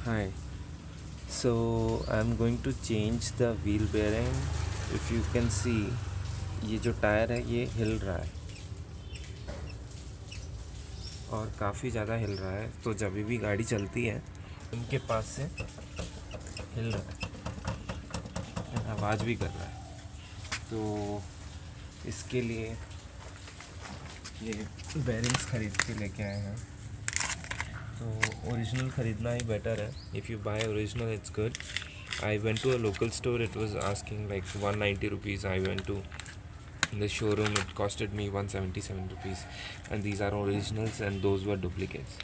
Hi. So I'm going to change the wheel bearing. If you can see, ये जो tyre है ये हिल रहा है और काफ़ी ज़्यादा हिल रहा है। तो जब भी गाड़ी चलती है उनके पास से हिल रहा है, आवाज़ भी कर रहा है। तो इसके लिए ये बेरिंग्स खरीद के लेके आए हैं। तो ओरिजिनल ख़रीदना ही बेटर है। If you buy original it's good. I went to a local store, it was asking like 190 rupees. I went to the showroom, it costed me 177 rupees, and these are originals and those were duplicates.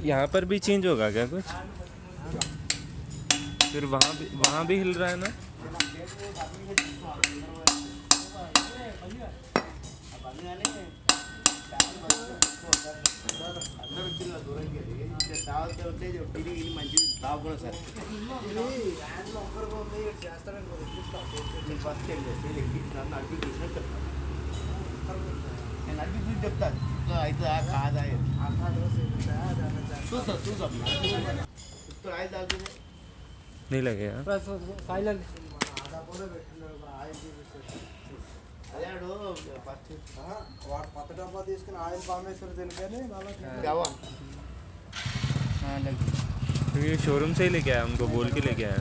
यहाँ पर भी change होगा क्या कुछ? फिर वहाँ भी हिल रहा है ना? नहीं लगेगा। तो ये शोरूम से ही लेके आया, उनको बोल के लेके आया।